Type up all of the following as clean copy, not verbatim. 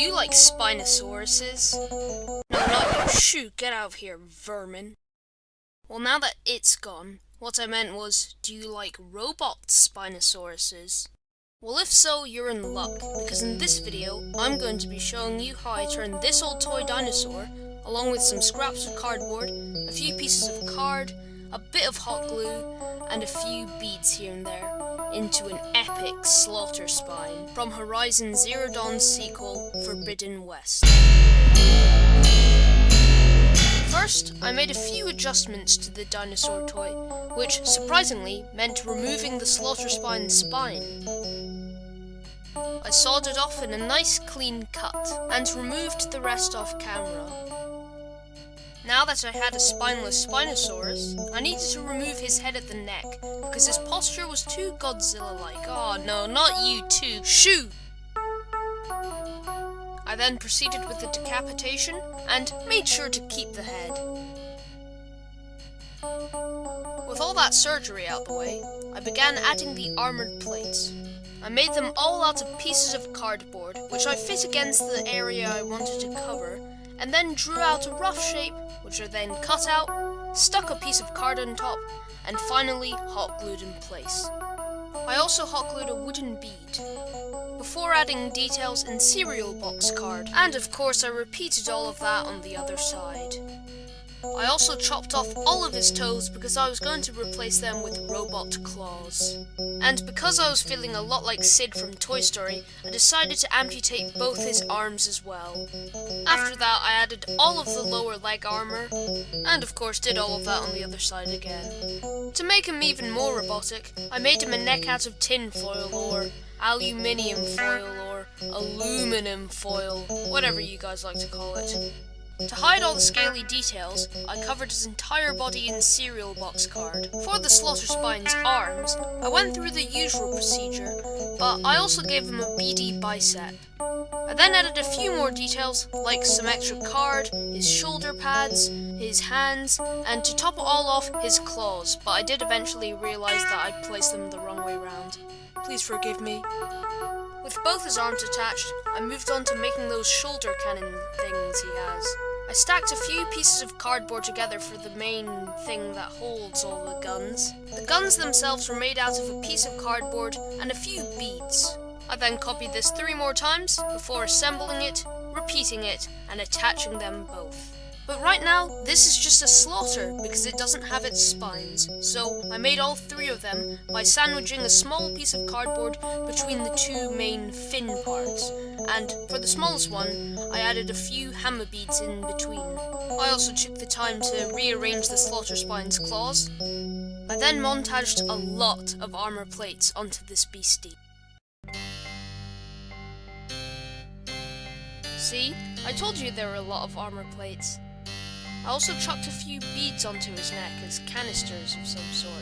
you like Spinosauruses? No, not you. Shoo, get out of here, vermin. Well, now that it's gone, what I meant was, do you like robot Spinosauruses? Well, if so, you're in luck, because in this video, I'm going to be showing you how I turned this old toy dinosaur, along with some scraps of cardboard, a few pieces of card, a bit of hot glue, and a few beads here and there, into an epic SLAUGHTERSPINE from Horizon Zero Dawn's sequel, Forbidden West. First, I made a few adjustments to the dinosaur toy, which surprisingly meant removing the SLAUGHTERSPINE's spine. I sawed it off in a nice clean cut, and removed the rest off camera. Now that I had a spineless Spinosaurus, I needed to remove his head at the neck, because his posture was too Godzilla-like. Oh no, not you too. Shoo! I then proceeded with the decapitation, and made sure to keep the head. With all that surgery out the way, I began adding the armoured plates. I made them all out of pieces of cardboard, which I fit against the area I wanted to cover, and then drew out a rough shape, which I then cut out, stuck a piece of card on top, and finally hot glued in place. I also hot glued a wooden bead, before adding details in cereal box card, and of course I repeated all of that on the other side. I also chopped off all of his toes because I was going to replace them with robot claws. And because I was feeling a lot like Sid from Toy Story, I decided to amputate both his arms as well. After that, I added all of the lower leg armor, and of course did all of that on the other side again. To make him even more robotic, I made him a neck out of tin foil or aluminium foil or aluminum foil, whatever you guys like to call it. To hide all the scaly details, I covered his entire body in cereal box card. For the SLAUGHTERSPINE's arms, I went through the usual procedure, but I also gave him a beady bicep. I then added a few more details, like some extra card, his shoulder pads, his hands, and to top it all off, his claws, but I did eventually realise that I'd placed them the wrong way round. Please forgive me. With both his arms attached, I moved on to making those shoulder cannon things he has. I stacked a few pieces of cardboard together for the main thing that holds all the guns. The guns themselves were made out of a piece of cardboard and a few beads. I then copied this 3 more times before assembling it, repeating it, and attaching them both. But right now, this is just a slaughter because it doesn't have its spines, so I made all 3 of them by sandwiching a small piece of cardboard between the 2 main fin parts, and for the smallest one, I added a few hammer beads in between. I also took the time to rearrange the SLAUGHTERSPINE's claws. I then montaged a lot of armor plates onto this beastie. See? I told you there were a lot of armor plates. I also chucked a few beads onto his neck as canisters of some sort.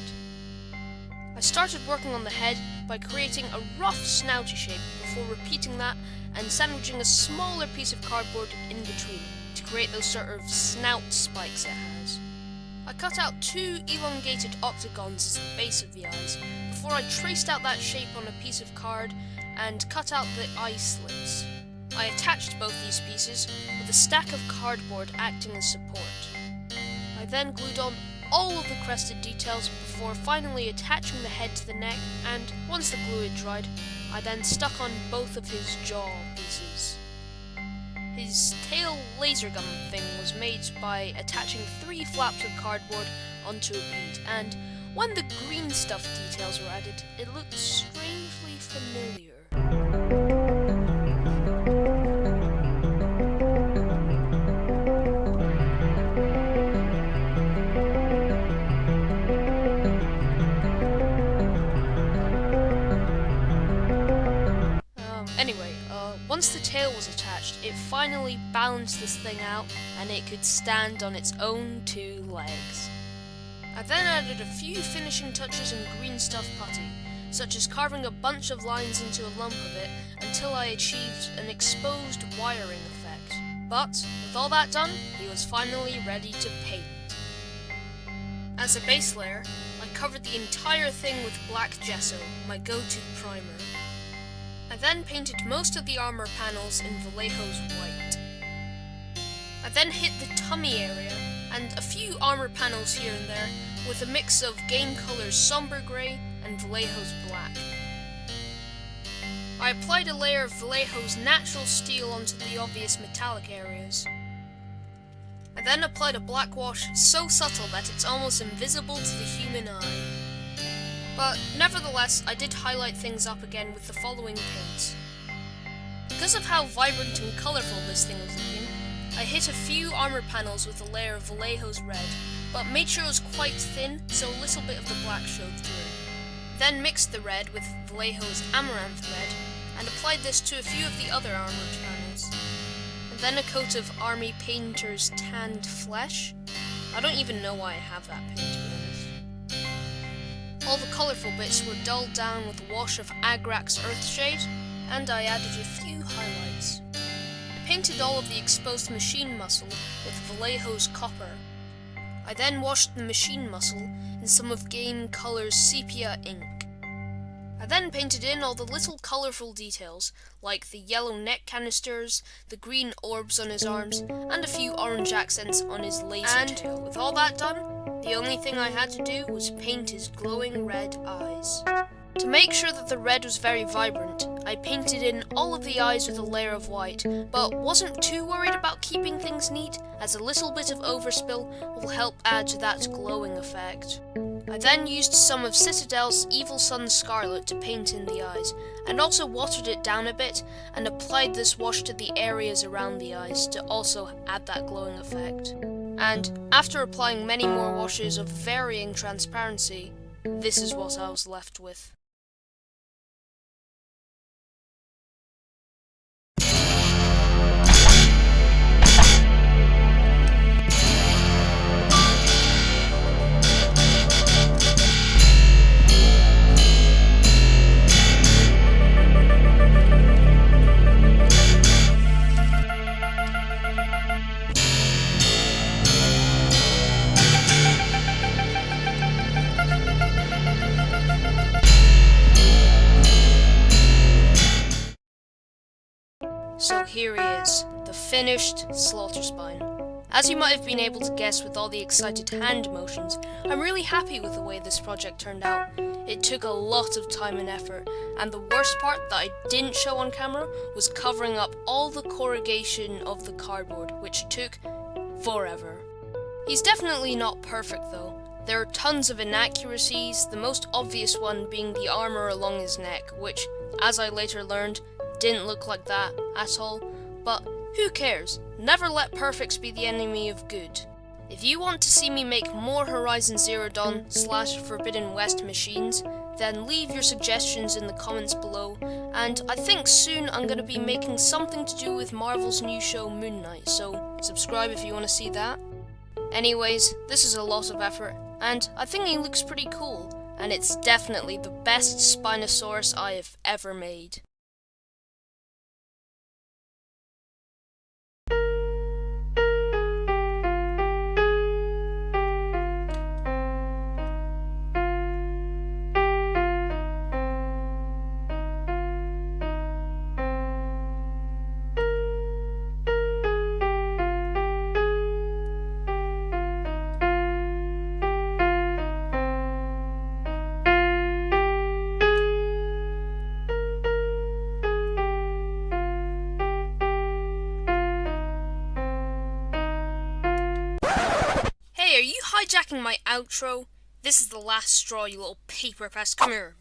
I started working on the head by creating a rough snouty shape before repeating that and sandwiching a smaller piece of cardboard in between to create those sort of snout spikes it has. I cut out 2 elongated octagons as the base of the eyes before I traced out that shape on a piece of card and cut out the eye slits. I attached both these pieces with a stack of cardboard acting as support. I then glued on all of the crested details before finally attaching the head to the neck, and once the glue had dried, I then stuck on both of his jaw pieces. His tail laser gun thing was made by attaching 3 flaps of cardboard onto a bead, and when the green stuff details were added, it looked strangely familiar. Once the tail was attached, it finally balanced this thing out and it could stand on its own 2 legs. I then added a few finishing touches in green stuff putty, such as carving a bunch of lines into a lump of it until I achieved an exposed wiring effect. But, with all that done, he was finally ready to paint. As a base layer, I covered the entire thing with black gesso, my go-to primer. I then painted most of the armor panels in Vallejo's white. I then hit the tummy area and a few armor panels here and there with a mix of Game Color's somber grey and Vallejo's black. I applied a layer of Vallejo's natural steel onto the obvious metallic areas. I then applied a black wash so subtle that it's almost invisible to the human eye. But nevertheless, I did highlight things up again with the following paints. Because of how vibrant and colourful this thing was looking, I hit a few armour panels with a layer of Vallejo's red, but made sure it was quite thin so a little bit of the black showed through. Then mixed the red with Vallejo's amaranth red, and applied this to a few of the other armoured panels. And then a coat of Army Painter's tanned flesh. I don't even know why I have that paint, to be honest. All the colourful bits were dulled down with a wash of Agrac's Earthshade, and I added a few highlights. I painted all of the exposed machine muscle with Vallejo's copper. I then washed the machine muscle in some of Game Color's sepia ink. I then painted in all the little colourful details, like the yellow neck canisters, the green orbs on his arms, and a few orange accents on his laser tail. With all that done, the only thing I had to do was paint his glowing red eyes. To make sure that the red was very vibrant, I painted in all of the eyes with a layer of white, but wasn't too worried about keeping things neat, as a little bit of overspill will help add to that glowing effect. I then used some of Citadel's Evil Sun Scarlet to paint in the eyes, and also watered it down a bit, and applied this wash to the areas around the eyes to also add that glowing effect. And after applying many more washes of varying transparency, this is what I was left with. So here he is, the finished SLAUGHTERSPINE. As you might have been able to guess with all the excited hand motions, I'm really happy with the way this project turned out. It took a lot of time and effort, and the worst part that I didn't show on camera was covering up all the corrugation of the cardboard, which took forever. He's definitely not perfect though. There are tons of inaccuracies, the most obvious one being the armor along his neck, which, as I later learned, didn't look like that at all, but who cares? Never let perfects be the enemy of good. If you want to see me make more Horizon Zero Dawn / Forbidden West machines, then leave your suggestions in the comments below, and I think soon I'm going to be making something to do with Marvel's new show Moon Knight, so subscribe if you want to see that. Anyways, this is a lot of effort, and I think he looks pretty cool, and it's definitely the best Spinosaurus I have ever made. Are you hijacking my outro? This is the last straw, you little paper pest. Come here.